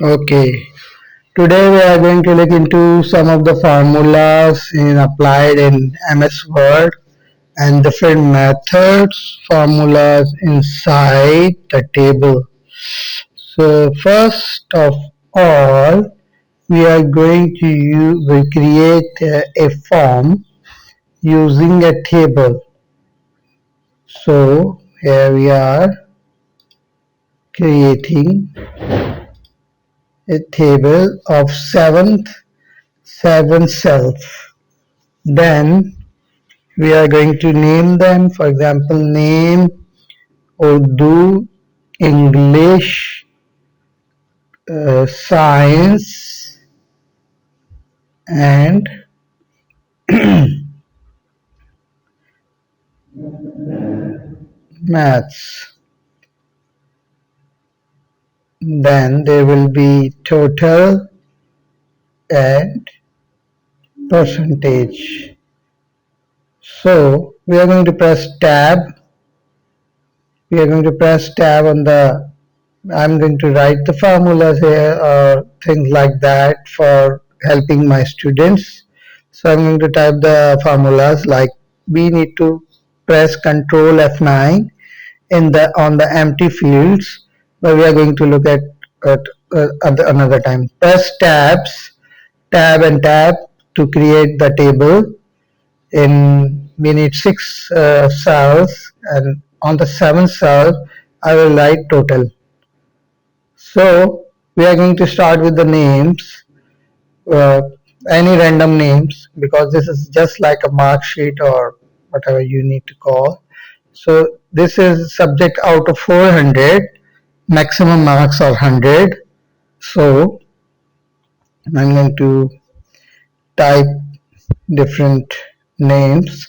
Okay, today we are going to look into some of the formulas in applied in MS Word and different methods, formulas inside the table. So first of all, we are going to create a form using a table. So here we are creating a table of seven cells. Then we are going to name them, for example, name, Urdu, English, science, and maths. Then there will be total and percentage. So we are going to press tab. We are going to press tab on the, I'm going to write the formulas here or things like that for helping my students. So I'm going to type the formulas like we need to press Control F9 in the on the empty fields, but we are going to look at another time. Press tab and tab to create the table. In we need six cells, and on the seventh cell I will write total. So we are going to start with the names, uh, any random names, because this is just like a mark sheet or whatever you need to call. So this is subject out of 400, maximum marks are 100. So I'm going to type different names,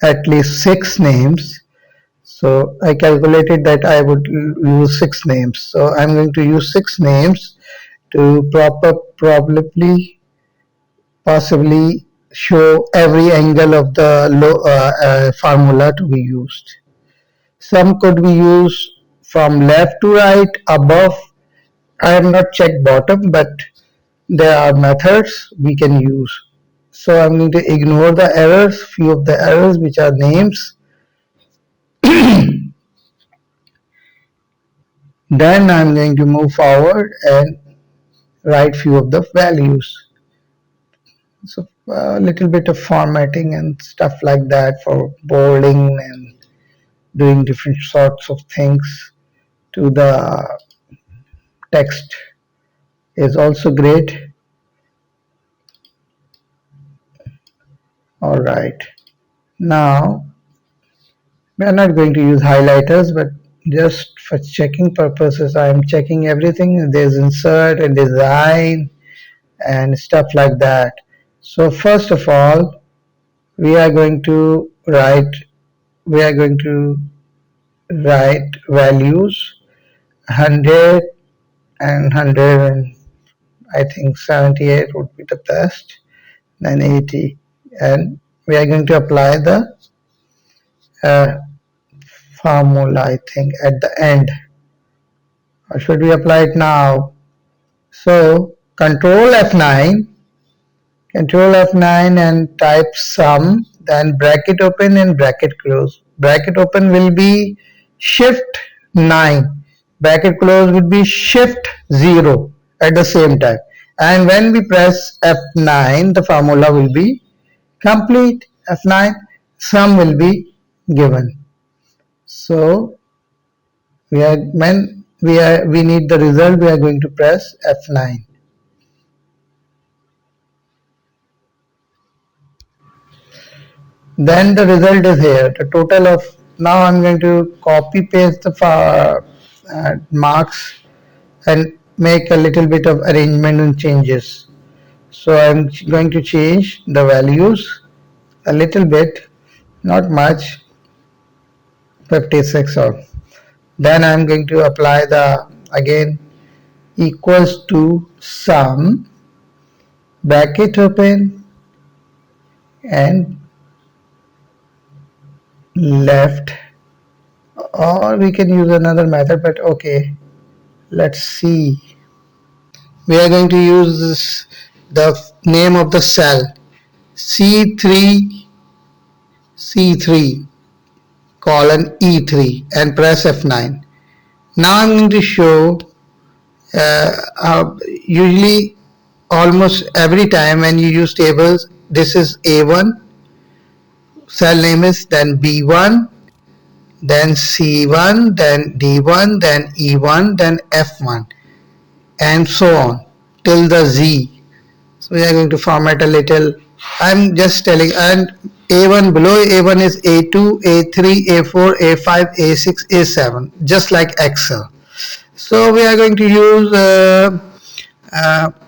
at least six names. So I calculated that I would use six names. So I'm going to use six names to possibly show every angle of the formula to be used. Some could be used from left to right, above. I have not checked bottom, but there are methods we can use. So I'm going to ignore the errors, few of the errors which are names. Then I'm going to move forward and write few of the values. So a little bit of formatting and stuff like that for bolding and doing different sorts of things to the text is also great. All right. Now we are not going to use highlighters, but just for checking purposes, I am checking everything. There's insert and design and stuff like that. So first of all, we are going to write values 100 and 100, and I think 78 would be the best, then 80, and we are going to apply the uh, formula, I think, at the end. Or should we apply it now? So Control F9 and type sum, then bracket open and bracket close. Bracket open will be shift 9, bracket close would be shift 0 at the same time. And when we press F9, the formula will be complete. F9, sum will be given. So when we need the result, we are going to press F9. Then the result is here, the total of, now I'm going to copy paste the marks and make a little bit of arrangement and changes. So I'm going to change the values a little bit, not much, 56 or. Then I'm going to apply the, again, equals to sum, bracket open and left, or we can use another method, but okay, let's see. we are going to use the name of the cell C3 colon E3 and press F9. Now I'm going to show usually almost every time when you use tables, this is A1, cell name is then B1, then C1, then D1, then E1, then F1, and so on till the Z. So we are going to format a little. I'm just telling, and A1 below A1 is A2, A3, A4, A5, A6, A7, just like Excel. So we are going to use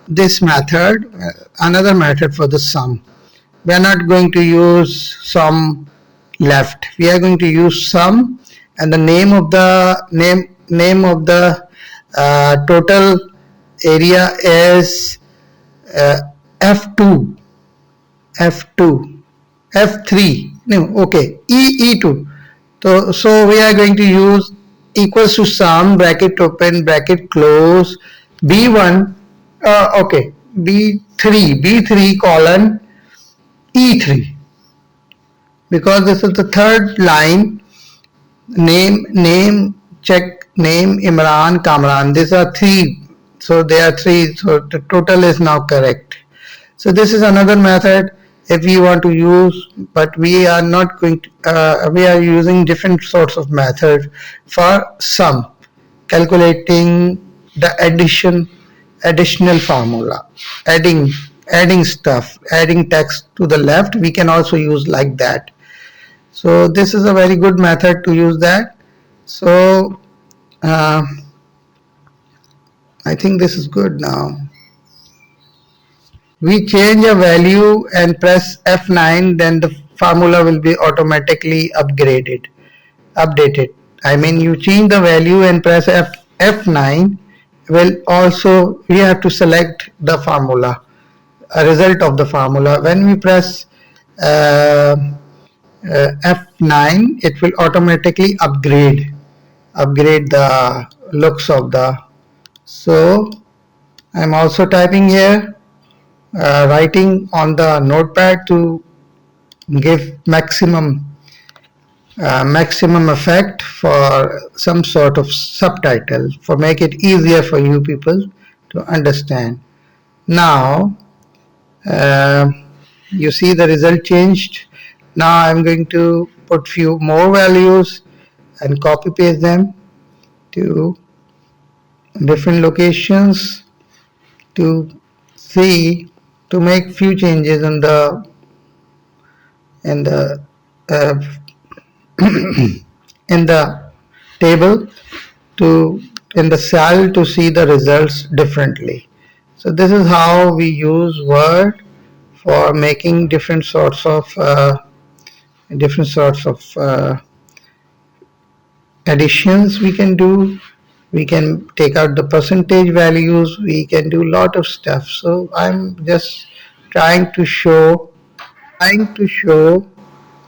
this method, another method for the sum. We are not going to use sum left. We are going to use sum, and the name of the total area is F2, F2, F3. No, okay, E2. So we are going to use equals to sum bracket open bracket close B1. Okay, B3 colon E3, because this is the third line. Name, check name Imran Kamran. These are three, so they are three. So the total is now correct. So this is another method if we want to use, but we are not going to. We are using different sorts of methods for sum, calculating the additional formula, adding stuff, adding text to the left. We can also use like that. So this is a very good method to use that. So I think this is good now. We change a value and press F9, then the formula will be automatically updated. I mean, you change the value and press F9, will also, we have to select the formula, a result of the formula. When we press F9, it will automatically upgrade the looks of the. So I'm also typing here, writing on the notepad to give maximum effect for some sort of subtitle, for make it easier for you people to understand. Now you see the result changed. Now I'm going to put few more values and copy paste them to different locations to see, to make few changes in the in the table, to in the cell, to see the results differently. So this is how we use Word for making different sorts of additions. We can do, we can take out the percentage values, we can do a lot of stuff. So I'm just trying to show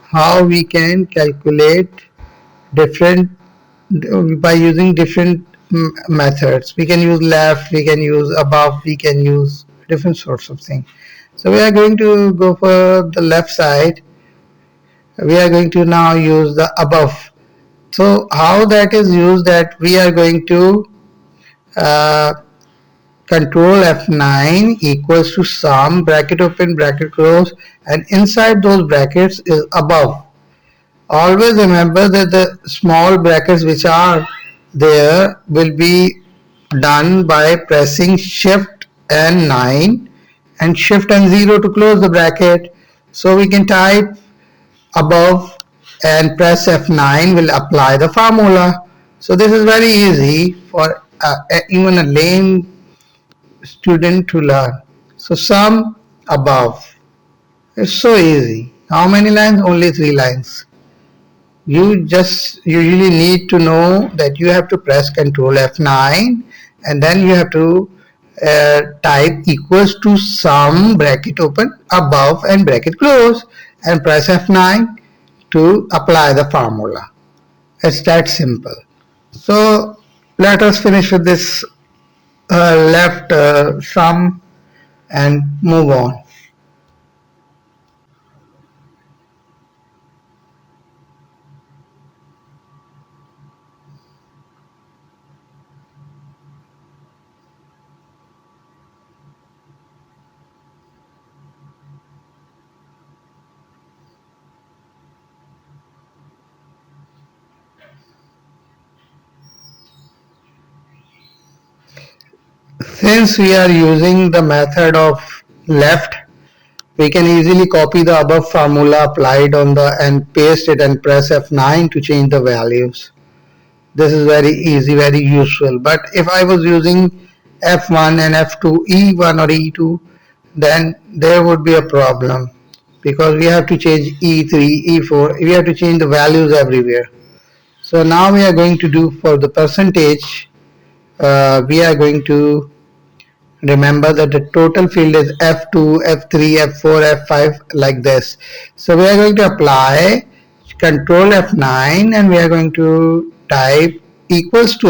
how we can calculate different by using different methods. We can use left, we can use above, we can use different sorts of things. So we are going to go for the left side. We are going to now use the above. So how that is used, that we are going to control F9 equals to sum bracket open bracket close, and inside those brackets is above. Always remember that the small brackets which are there will be done by pressing shift and 9 and shift and 0 to close the bracket. So we can type above and press F9 will apply the formula. So this is very easy for even a lame student to learn. So sum above, it's so easy. How many lines? Only 3 lines. You just usually need to know that you have to press Ctrl F9 and then you have to type equals to sum bracket open above and bracket close and press F9 to apply the formula. It's that simple. So let us finish with this left sum and move on. Since we are using the method of left, we can easily copy the above formula applied on the and paste it and press F9 to change the values. This is very easy, very useful. But if I was using F1 and F2, E1 or E2, then there would be a problem because we have to change E3, E4, we have to change the values everywhere. So now we are going to do for the percentage, we are going to remember that the total field is F2, F3, F4, F5 like this. So we are going to apply Control F9 and we are going to type equals to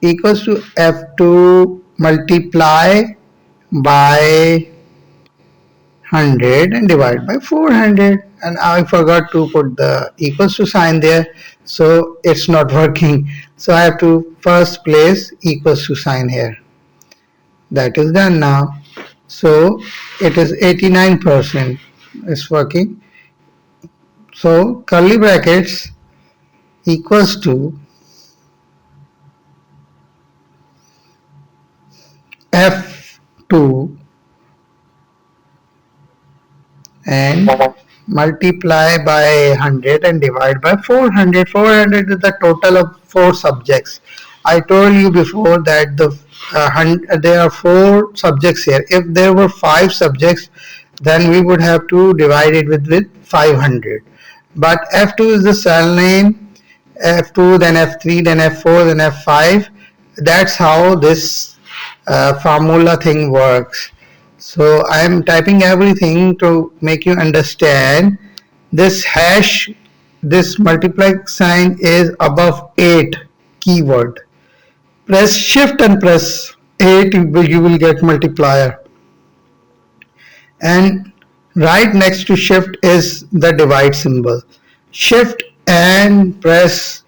F2 multiply by 100 and divide by 400, and I forgot to put the equals to sign there, so it's not working. So I have to first place equals to sign here. That is done now. So it is 89%. It's working. So curly brackets equals to F2 and multiply by 100 and divide by 400. 400 is the total of 4 subjects. I told you before that there are 4 subjects here. If there were 5 subjects, then we would have to divide it with 500. But F2 is the cell name, F2, then F3, then F4, then F5. That's how this formula thing works. So I am typing everything to make you understand. This hash, this multiply sign is above 8 keyword. Press shift and press 8, you will get multiplier. And right next to shift is the divide symbol. Shift and press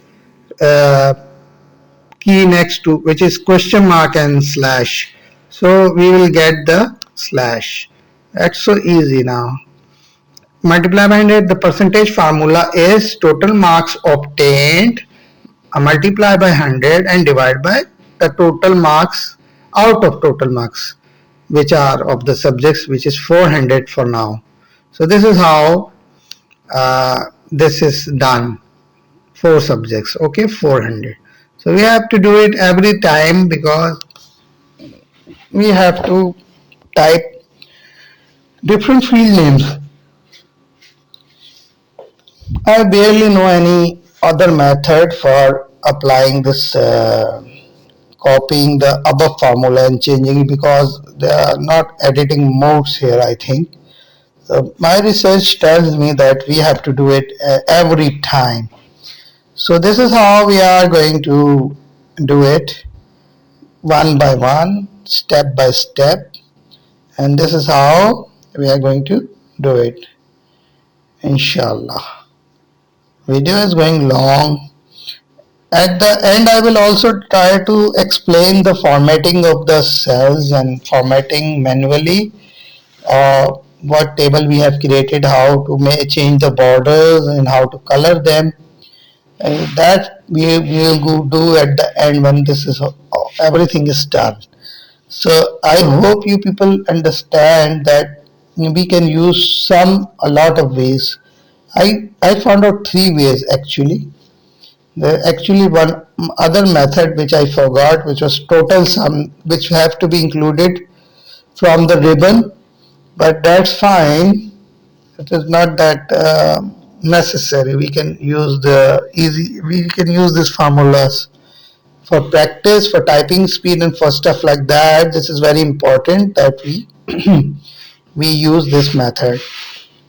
uh, key next to, which is question mark and slash. So we will get the slash. That's so easy now. Multiply by 100, the percentage formula is total marks obtained, multiply by 100 and divide by the total marks out of total marks, which are of the subjects, which is 400 for now. So this is how this is done. 4 subjects, okay, 400. So we have to do it every time because we have to type different field names. I barely know any other method for applying this copying the above formula and changing it because there are not editing modes here, I think. So my research tells me that we have to do it every time. So this is how we are going to do it, one by one, step by step, and this is how we are going to do it, inshallah. Video is going long. At the end, I will also try to explain the formatting of the cells and formatting manually, what table we have created, how to change the borders and how to color them. And that we will go do at the end when this is everything is done. So I hope you people understand that we can use a lot of ways. I found out 3 ways actually. There actually one other method which I forgot, which was total sum, which have to be included from the ribbon, but that's fine. It is not that necessary. We can use we can use these formulas for practice, for typing speed, and for stuff like that. This is very important that we use this method.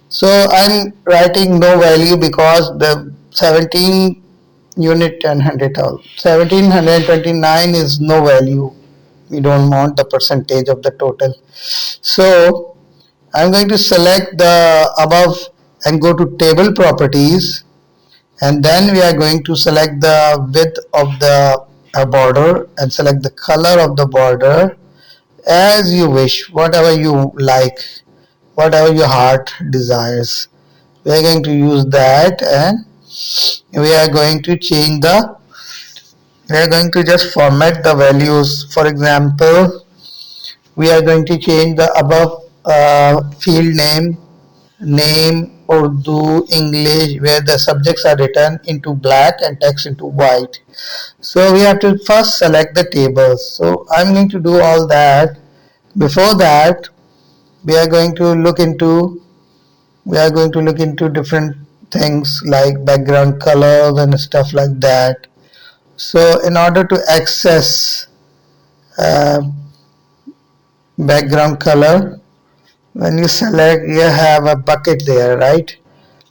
So I'm writing no value because the 17 unit and hundredth. 1729 is no value. We don't want the percentage of the total. So I'm going to select the above and go to table properties, and then we are going to select the width of the border and select the color of the border as you wish, whatever you like, whatever your heart desires. We are going to use that, and we are going to change the we are going to just format the values. For example, we are going to change the above field name Urdu English, where the subjects are written into black and text into white. So we have to first select the tables. So I'm going to do all that. Before that, we are going to look into different things like background colors and stuff like that. So in order to access uh, background color, when you select, you have a bucket there, right?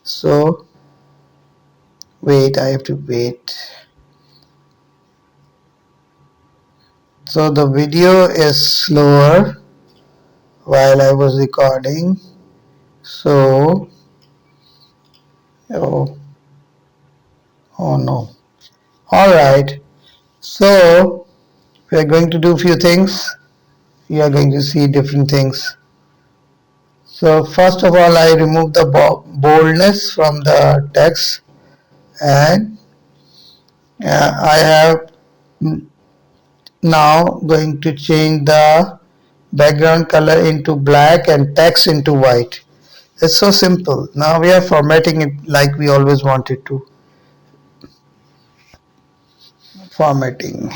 So wait, I have to wait. So the video is slower while I was recording. So oh, oh no. All right. So we are going to do a few things. You are going to see different things. So first of all, I remove the boldness from the text, and I have now going to change the background color into black and text into white. It's so simple. Now we are formatting it like we always wanted to. Formatting.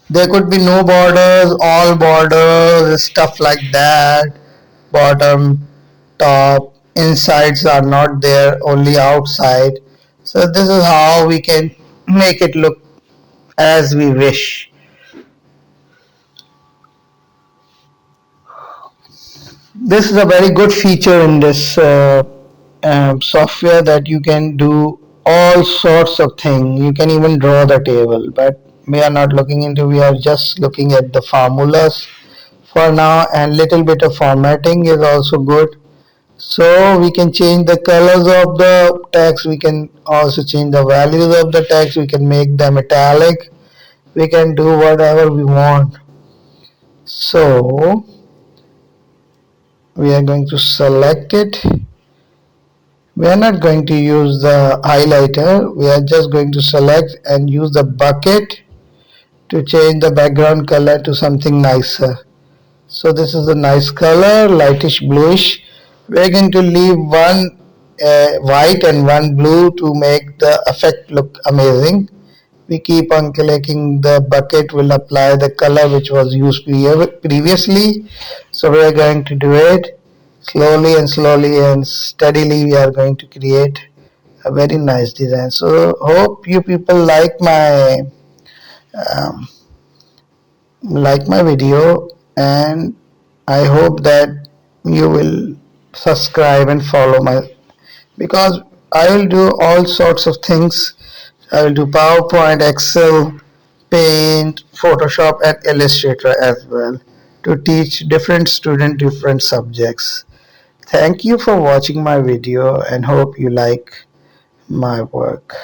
There could be no borders, all borders, stuff like that. Bottom, top, insides are not there, only outside. So this is how we can make it look as we wish. This is a very good feature in this software, that you can do all sorts of things. You can even draw the table, but we are not looking into, we are just looking at the formulas for now, and little bit of formatting is also good. So we can change the colors of the text, we can also change the values of the text, we can make them italic, we can do whatever we want. So we are going to select it. We are not going to use the highlighter, we are just going to select and use the bucket to change the background color to something nicer. So this is a nice color, lightish bluish. We are going to leave one white and one blue to make the effect look amazing. We keep on clicking the bucket, will apply the color which was used previously. So we are going to do it slowly and steadily. We are going to create a very nice design. So hope you people um, like my video, and I hope that you will subscribe and follow my, because I will do all sorts of things. I will do PowerPoint, Excel, Paint, Photoshop, and Illustrator as well, to teach different students different subjects. Thank you for watching my video and hope you like my work.